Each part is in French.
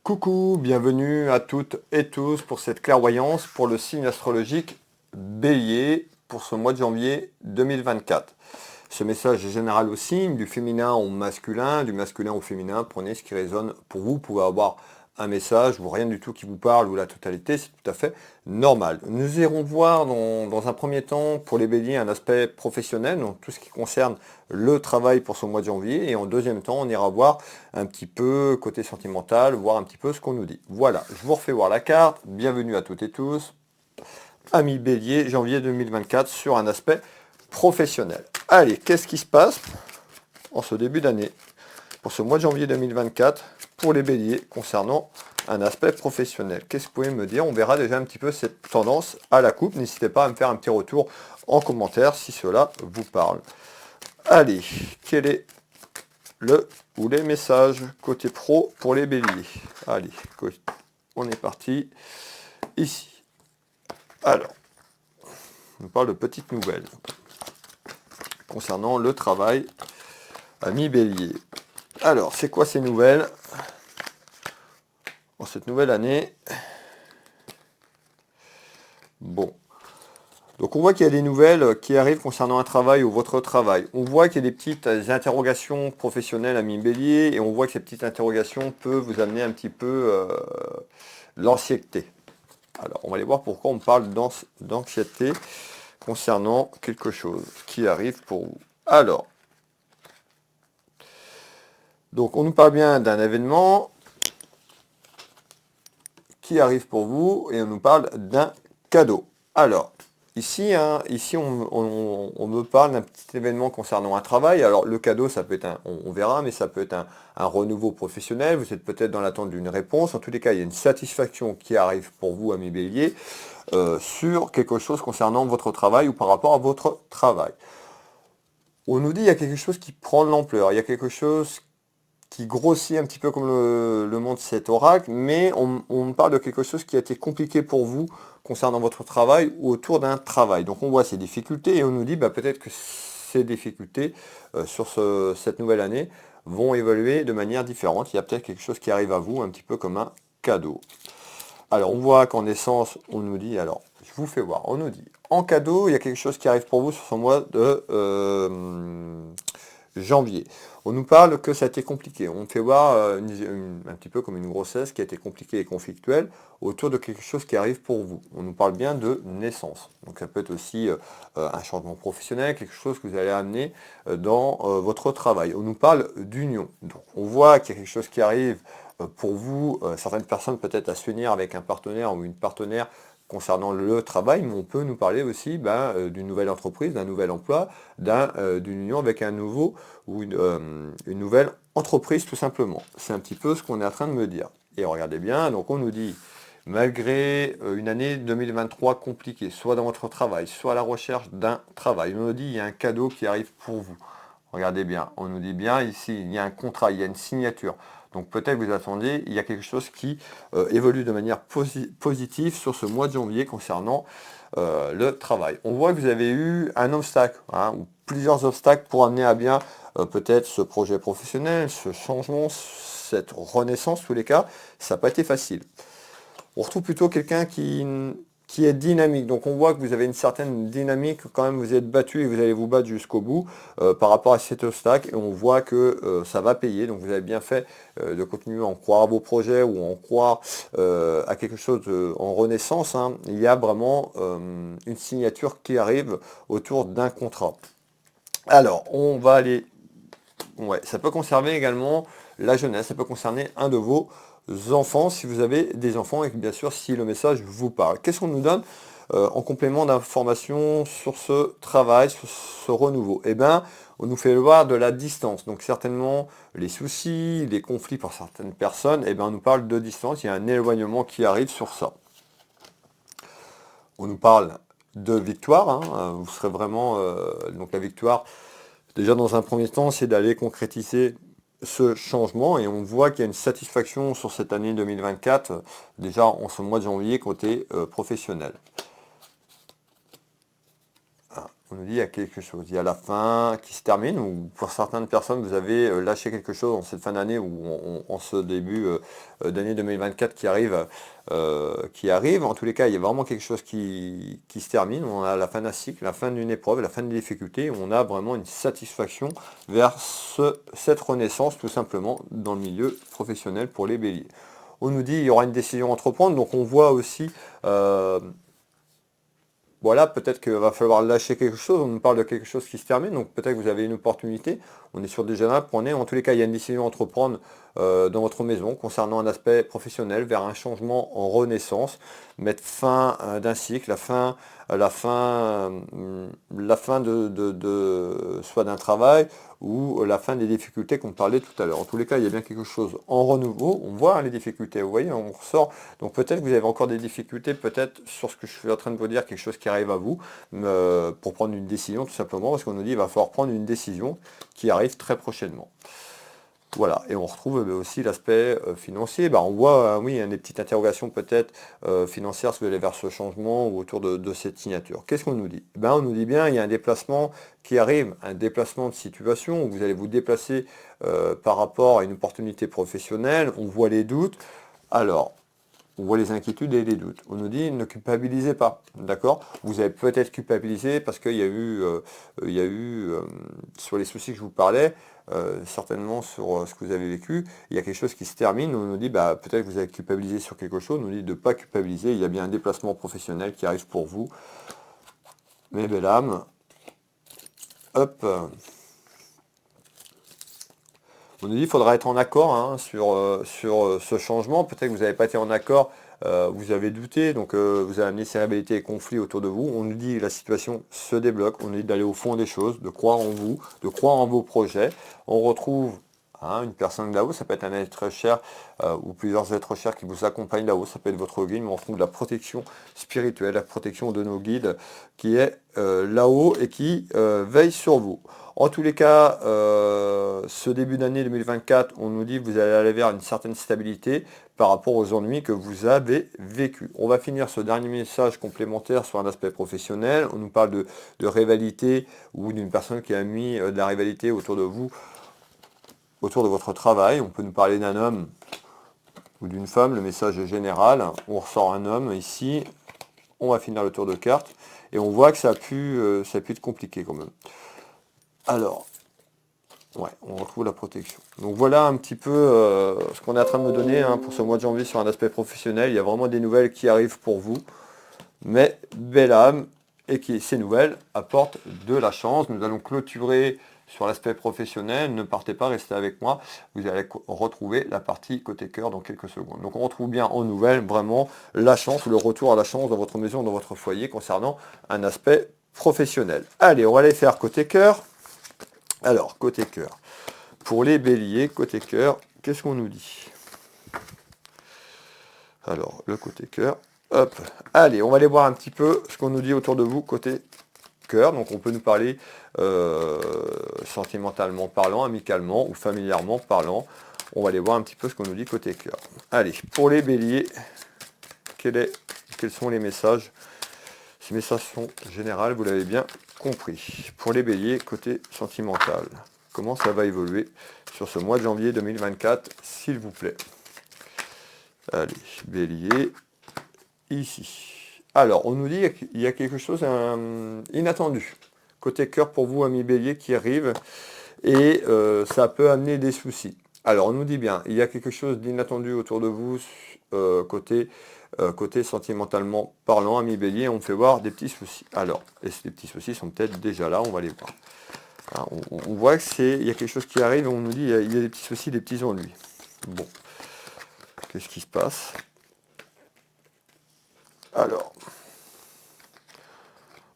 Coucou, bienvenue à toutes et tous pour cette clairvoyance pour le signe astrologique Bélier pour ce mois de janvier 2024. Ce message est général au signe, du féminin au masculin, du masculin au féminin. Prenez ce qui résonne pour vous. Vous pouvez avoir un message ou rien du tout qui vous parle ou la totalité, c'est tout à fait normal. Nous irons voir dans un premier temps pour les béliers un aspect professionnel, donc tout ce qui concerne le travail pour ce mois de janvier, et en deuxième temps on ira voir un petit peu côté sentimental, voir un petit peu ce qu'on nous dit. Voilà, je vous refais voir la carte, bienvenue à toutes et tous, amis bélier, janvier 2024 sur un aspect professionnel. Allez, qu'est-ce qui se passe en ce début d'année pour ce mois de janvier 2024 pour les béliers concernant un aspect professionnel? Qu'est-ce que vous pouvez me dire? On verra déjà un petit peu cette tendance à la coupe. N'hésitez pas à me faire un petit retour en commentaire si cela vous parle. Allez, quel est le ou les messages côté pro pour les béliers? Allez, on est parti ici. Alors, on parle de petites nouvelles concernant le travail, amis bélier. Alors, c'est quoi ces nouvelles en cette nouvelle année? Bon. Donc on voit qu'il y a des nouvelles qui arrivent concernant un travail ou votre travail. On voit qu'il y a des petites interrogations professionnelles, amis bélier, et on voit que ces petites interrogations peuvent vous amener un petit peu l'anxiété. Alors on va aller voir pourquoi on parle d'anxiété concernant quelque chose qui arrive pour vous. Alors, donc on nous parle bien d'un événement qui arrive pour vous et on nous parle d'un cadeau. Alors, ici on me parle d'un petit événement concernant un travail. Alors le cadeau, ça peut être on verra, mais ça peut être un renouveau professionnel. Vous êtes peut-être dans l'attente d'une réponse. En tous les cas, il y a une satisfaction qui arrive pour vous, amis bélier, sur quelque chose concernant votre travail ou par rapport à votre travail. On nous dit qu'il y a quelque chose qui prend de l'ampleur, il y a quelque chose qui grossit un petit peu comme le montre cet oracle, mais on parle de quelque chose qui a été compliqué pour vous concernant votre travail ou autour d'un travail. Donc on voit ces difficultés et on nous dit peut-être que ces difficultés sur cette nouvelle année vont évoluer de manière différente. Il y a peut-être quelque chose qui arrive à vous un petit peu comme un cadeau. Alors on voit qu'en essence, on nous dit, alors je vous fais voir, on nous dit, en cadeau, il y a quelque chose qui arrive pour vous sur ce mois de janvier. On nous parle que ça a été compliqué. On fait voir un petit peu comme une grossesse qui a été compliquée et conflictuelle autour de quelque chose qui arrive pour vous. On nous parle bien de naissance. Donc ça peut être aussi un changement professionnel, quelque chose que vous allez amener dans votre travail. On nous parle d'union. Donc on voit qu'il y a quelque chose qui arrive pour vous, certaines personnes peut-être à se unir avec un partenaire ou une partenaire concernant le travail, mais on peut nous parler aussi d'une nouvelle entreprise, d'un nouvel emploi, d'une union avec un nouveau ou une nouvelle entreprise tout simplement. C'est un petit peu ce qu'on est en train de me dire. Et regardez bien, donc on nous dit, malgré une année 2023 compliquée, soit dans votre travail, soit à la recherche d'un travail, on nous dit il y a un cadeau qui arrive pour vous. Regardez bien, on nous dit bien ici, il y a un contrat, il y a une signature. Donc peut-être que vous attendez, il y a quelque chose qui évolue de manière positive sur ce mois de janvier concernant le travail. On voit que vous avez eu un obstacle, ou plusieurs obstacles pour amener à bien peut-être ce projet professionnel, ce changement, cette renaissance, tous les cas, ça n'a pas été facile. On retrouve plutôt quelqu'un qui est dynamique. Donc on voit que vous avez une certaine dynamique, quand même vous êtes battu et vous allez vous battre jusqu'au bout par rapport à cet obstacle. Et on voit que ça va payer. Donc vous avez bien fait de continuer à en croire à vos projets ou en croire à quelque chose en renaissance. Il y a vraiment une signature qui arrive autour d'un contrat. Alors on va aller... Ouais, ça peut concerner également la jeunesse, ça peut concerner un de vos enfants, si vous avez des enfants, et bien sûr si le message vous parle. Qu'est-ce qu'on nous donne en complément d'informations sur ce travail, sur ce renouveau? Eh bien, on nous fait voir de la distance. Donc certainement, les soucis, les conflits pour certaines personnes, eh bien, on nous parle de distance, il y a un éloignement qui arrive sur ça. On nous parle de victoire, vous serez vraiment... donc la victoire, déjà dans un premier temps, c'est d'aller concrétiser ce changement et on voit qu'il y a une satisfaction sur cette année 2024, déjà en ce mois de janvier côté professionnel. On nous dit il y a quelque chose, il y a la fin qui se termine, ou pour certaines personnes, vous avez lâché quelque chose en cette fin d'année ou en ce début d'année 2024 qui arrive. En tous les cas, il y a vraiment quelque chose qui se termine. On a la fin d'un cycle, la fin d'une épreuve, la fin d'une difficulté. On a vraiment une satisfaction vers cette renaissance, tout simplement, dans le milieu professionnel pour les béliers. On nous dit il y aura une décision à entreprendre, donc on voit aussi... voilà, peut-être qu'il va falloir lâcher quelque chose, on nous parle de quelque chose qui se termine, donc peut-être que vous avez une opportunité, on est sur des jeunes, prenez, en tous les cas, il y a une décision à entreprendre dans votre maison concernant un aspect professionnel vers un changement en renaissance, mettre fin d'un cycle, la fin soit d'un travail ou la fin des difficultés qu'on parlait tout à l'heure. En tous les cas, il y a bien quelque chose en renouveau, on voit les difficultés, vous voyez, on ressort. Donc peut-être que vous avez encore des difficultés, peut-être sur ce que je suis en train de vous dire, quelque chose qui arrive à vous, pour prendre une décision tout simplement, parce qu'on nous dit qu'il va falloir prendre une décision qui arrive très prochainement. Voilà, et on retrouve aussi l'aspect financier. On voit, oui, des petites interrogations peut-être financières si vous allez vers ce changement ou autour de cette signature. Qu'est-ce qu'on nous dit? On nous dit bien, il y a un déplacement qui arrive, un déplacement de situation où vous allez vous déplacer par rapport à une opportunité professionnelle. On voit les doutes. Alors, on voit les inquiétudes et les doutes. On nous dit ne culpabilisez pas, d'accord? Vous avez peut-être culpabilisé parce qu'il y a eu, sur les soucis que je vous parlais, certainement sur ce que vous avez vécu, il y a quelque chose qui se termine. On nous dit peut-être que vous avez culpabilisé sur quelque chose. On nous dit de ne pas culpabiliser. Il y a bien un déplacement professionnel qui arrive pour vous. Mes belles âmes, hop. On nous dit qu'il faudra être en accord sur ce changement. Peut-être que vous n'avez pas été en accord, vous avez douté, donc vous avez amené ces rivalités et conflits autour de vous. On nous dit que la situation se débloque, on nous dit d'aller au fond des choses, de croire en vous, de croire en vos projets. On retrouve une personne là-haut, ça peut être un être cher ou plusieurs êtres chers qui vous accompagnent là-haut, ça peut être votre guide, mais on retrouve la protection spirituelle, la protection de nos guides qui est là-haut et qui veille sur vous. En tous les cas, ce début d'année 2024, on nous dit que vous allez aller vers une certaine stabilité par rapport aux ennuis que vous avez vécus. On va finir ce dernier message complémentaire sur un aspect professionnel. On nous parle de rivalité ou d'une personne qui a mis de la rivalité autour de vous, autour de votre travail. On peut nous parler d'un homme ou d'une femme, le message est général. On ressort un homme ici. On va finir le tour de cartes. Et on voit que ça a pu être compliqué quand même. Alors, ouais, on retrouve la protection. Donc voilà un petit peu ce qu'on est en train de me donner pour ce mois de janvier sur un aspect professionnel. Il y a vraiment des nouvelles qui arrivent pour vous. Mais belle âme, et ces nouvelles apportent de la chance. Nous allons clôturer sur l'aspect professionnel. Ne partez pas, restez avec moi. Vous allez retrouver la partie côté cœur dans quelques secondes. Donc on retrouve bien en nouvelles vraiment la chance, le retour à la chance dans votre maison, dans votre foyer concernant un aspect professionnel. Allez, on va aller faire côté cœur. Alors, côté cœur. Pour les béliers, côté cœur, qu'est-ce qu'on nous dit? Alors, le côté cœur. Hop. Allez, on va aller voir un petit peu ce qu'on nous dit autour de vous, côté cœur. Donc, on peut nous parler sentimentalement parlant, amicalement ou familièrement parlant. On va aller voir un petit peu ce qu'on nous dit côté cœur. Allez, pour les béliers, quels sont les messages? Ces messages sont généraux, vous l'avez bien compris. Pour les béliers, côté sentimental, comment ça va évoluer sur ce mois de janvier 2024, s'il vous plaît? Allez, bélier, ici. Alors, on nous dit qu'il y a quelque chose inattendu. Côté cœur pour vous, amis bélier, qui arrive, et ça peut amener des soucis. Alors, on nous dit bien, il y a quelque chose d'inattendu autour de vous, côté sentimentalement parlant, ami bélier, on fait voir des petits soucis. Alors, et ces petits soucis sont peut-être déjà là, on va les voir. Alors, on voit qu'il y a quelque chose qui arrive, on nous dit il y a des petits soucis, des petits ennuis. Bon, qu'est-ce qui se passe? Alors,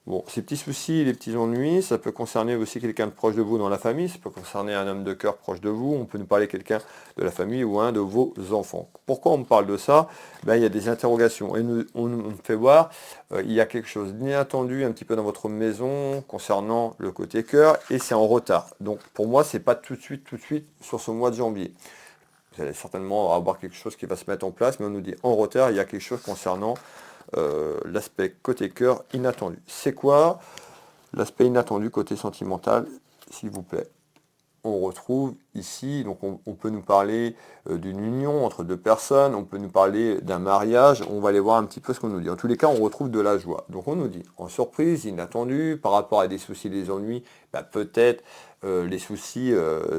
bon, ces petits soucis, les petits ennuis, ça peut concerner aussi quelqu'un de proche de vous dans la famille, ça peut concerner un homme de cœur proche de vous, on peut nous parler de quelqu'un de la famille ou un de vos enfants. Pourquoi on me parle de ça? Il y a des interrogations et on nous fait voir, il y a quelque chose d'inattendu un petit peu dans votre maison concernant le côté cœur et c'est en retard. Donc pour moi, c'est pas tout de suite sur ce mois de janvier. Vous allez certainement avoir quelque chose qui va se mettre en place, mais on nous dit en retard, il y a quelque chose concernant l'aspect côté cœur inattendu. C'est quoi? L'aspect inattendu côté sentimental, s'il vous plaît. On retrouve ici, donc on peut nous parler d'une union entre deux personnes, on peut nous parler d'un mariage, on va aller voir un petit peu ce qu'on nous dit. En tous les cas, on retrouve de la joie. Donc on nous dit, en surprise, inattendu, par rapport à des soucis, des ennuis, peut-être les soucis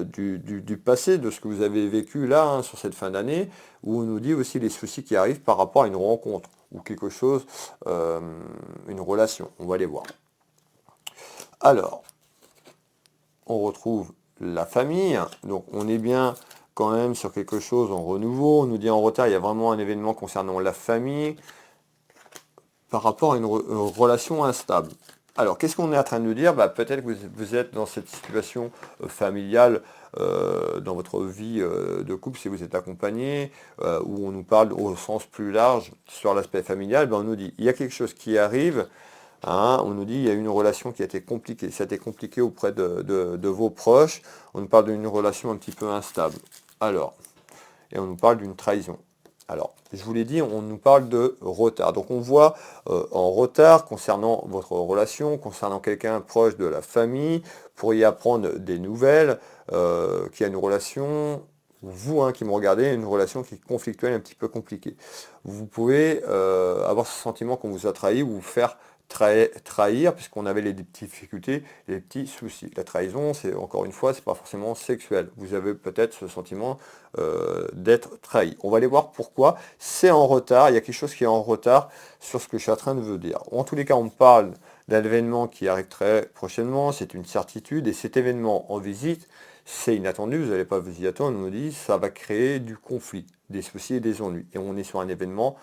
du passé, de ce que vous avez vécu là, hein, sur cette fin d'année, où on nous dit aussi les soucis qui arrivent par rapport à une rencontre, ou quelque chose, une relation. On va les voir. Alors, on retrouve la famille, donc on est bien quand même sur quelque chose en renouveau. On nous dit en retard, il y a vraiment un événement concernant la famille par rapport à une relation instable. Alors, qu'est-ce qu'on est en train de nous dire? Peut-être que vous êtes dans cette situation familiale, dans votre vie de couple, si vous êtes accompagné, où on nous parle au sens plus large sur l'aspect familial. On nous dit, il y a quelque chose qui arrive. Hein, on nous dit qu'il y a une relation qui a été compliquée. Ça a été compliqué auprès de vos proches. On nous parle d'une relation un petit peu instable. Alors, et on nous parle d'une trahison. Alors, je vous l'ai dit, on nous parle de retard. Donc on voit en retard concernant votre relation, concernant quelqu'un proche de la famille, pour y apprendre des nouvelles, qui a une relation, vous hein, qui me regardez, une relation qui est conflictuelle, un petit peu compliquée. Vous pouvez avoir ce sentiment qu'on vous a trahi ou vous faire trahir, puisqu'on avait les petites difficultés, les petits soucis. La trahison, c'est encore une fois, c'est pas forcément sexuel. Vous avez peut-être ce sentiment d'être trahi. On va aller voir pourquoi. C'est en retard, il y a quelque chose qui est en retard sur ce que je suis en train de vous dire. En tous les cas, on parle d'un événement qui arrive très prochainement, c'est une certitude, et cet événement en visite, c'est inattendu, vous n'allez pas vous y attendre, on nous dit, ça va créer du conflit, des soucis et des ennuis. Et on est sur un événement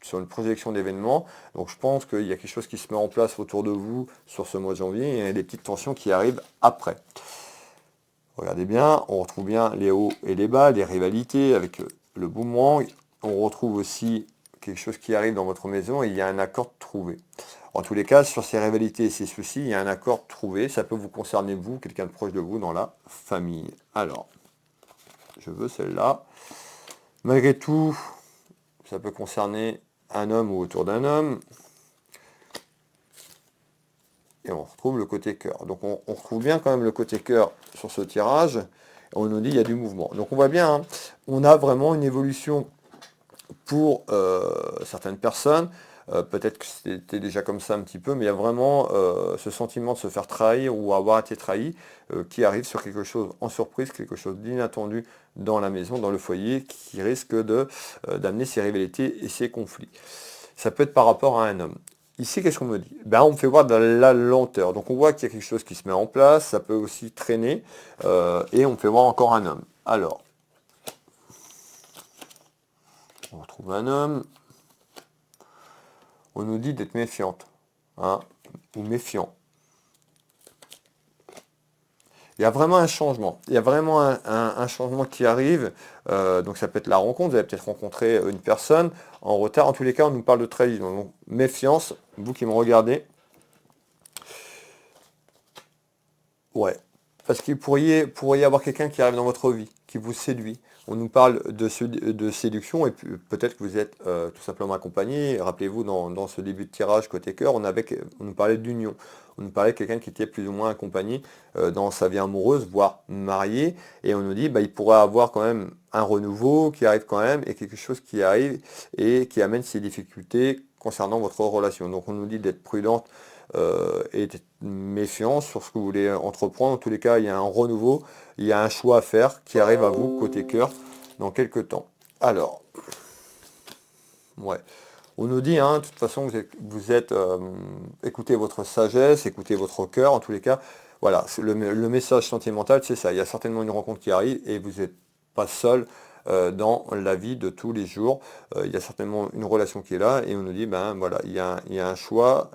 sur une projection d'événements. Donc je pense qu'il y a quelque chose qui se met en place autour de vous sur ce mois de janvier et il y a des petites tensions qui arrivent après. Regardez bien, on retrouve bien les hauts et les bas, les rivalités avec le boomerang. On retrouve aussi quelque chose qui arrive dans votre maison et il y a un accord trouvé. En tous les cas, sur ces rivalités et ces soucis, il y a un accord trouvé. Ça peut vous concerner, vous, quelqu'un de proche de vous dans la famille. Alors, je veux celle-là. Malgré tout, ça peut concerner un homme ou autour d'un homme. Et on retrouve le côté cœur. Donc on retrouve bien quand même le côté cœur sur ce tirage. On nous dit il y a du mouvement. Donc on voit bien, hein, on a vraiment une évolution pour certaines personnes. Peut-être que c'était déjà comme ça un petit peu, mais il y a vraiment ce sentiment de se faire trahir ou avoir été trahi qui arrive sur quelque chose en surprise, quelque chose d'inattendu dans la maison, dans le foyer, qui risque d'amener ces rivalités et ces conflits. Ça peut être par rapport à un homme. Ici, qu'est-ce qu'on me dit? On me fait voir de la lenteur. Donc on voit qu'il y a quelque chose qui se met en place, ça peut aussi traîner, et on me fait voir encore un homme. Alors, on retrouve un homme. On nous dit d'être méfiante, hein, ou méfiant. Il y a vraiment un changement. Il y a vraiment un changement qui arrive. Donc ça peut être la rencontre. Vous avez peut-être rencontré une personne en retard. En tous les cas, on nous parle de trahison. Donc méfiance, vous qui me regardez. Ouais. Parce qu'il pourrait y avoir quelqu'un qui arrive dans votre vie, qui vous séduit. On nous parle de séduction et peut-être que vous êtes tout simplement accompagné. Rappelez-vous, dans ce début de tirage côté cœur, on nous parlait d'union. On nous parlait de quelqu'un qui était plus ou moins accompagné dans sa vie amoureuse, voire marié. Et on nous dit, il pourrait avoir quand même un renouveau qui arrive quand même et quelque chose qui arrive et qui amène ces difficultés concernant votre relation. Donc on nous dit d'être prudente et d'être méfiant sur ce que vous voulez entreprendre. En tous les cas, il y a un renouveau, il y a un choix à faire qui arrive à vous, côté cœur, dans quelques temps. Alors, ouais. On nous dit, hein, de toute façon, écoutez votre sagesse, écoutez votre cœur, en tous les cas. Voilà, le message sentimental, c'est ça. Il y a certainement une rencontre qui arrive et vous n'êtes pas seul dans la vie de tous les jours. Il y a certainement une relation qui est là et on nous dit, voilà, il y a un choix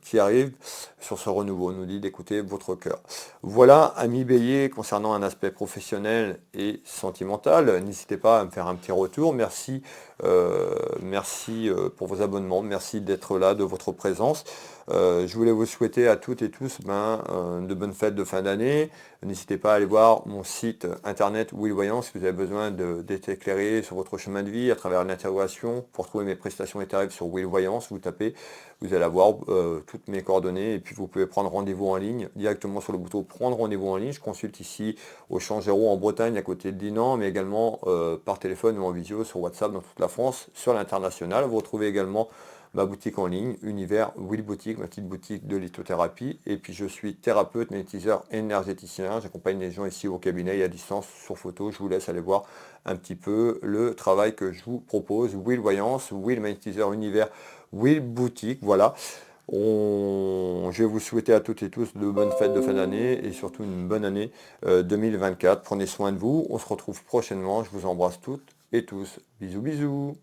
qui arrive sur ce renouveau. On nous dit d'écouter votre cœur. Voilà, ami Bélier, concernant un aspect professionnel et sentimental. N'hésitez pas à me faire un petit retour. Merci pour vos abonnements. Merci d'être là, de votre présence. Je voulais vous souhaiter à toutes et tous de bonnes fêtes de fin d'année. N'hésitez pas à aller voir mon site internet Will Voyance si vous avez besoin d'être éclairé sur votre chemin de vie à travers une interrogation. Pour trouver mes prestations et tarifs sur Will Voyance, vous tapez, vous allez avoir toutes mes coordonnées et puis vous pouvez prendre rendez-vous en ligne directement sur le bouton prendre rendez-vous en ligne. Je consulte ici au Champ Géraud en Bretagne à côté de Dinan, mais également par téléphone ou en visio sur WhatsApp dans toute la France, sur l'international. Vous retrouvez également ma boutique en ligne, Univers Will Boutique, ma petite boutique de lithothérapie. Et puis je suis thérapeute, magnétiseur, énergéticien. J'accompagne les gens ici au cabinet et à distance sur photo. Je vous laisse aller voir un petit peu le travail que je vous propose. Will Voyance, Will Magnétiseur, Univers, Will Boutique. Voilà. Je vais vous souhaiter à toutes et tous de bonnes fêtes de fin d'année et surtout une bonne année 2024. Prenez soin de vous. On se retrouve prochainement. Je vous embrasse toutes et tous. Bisous, bisous.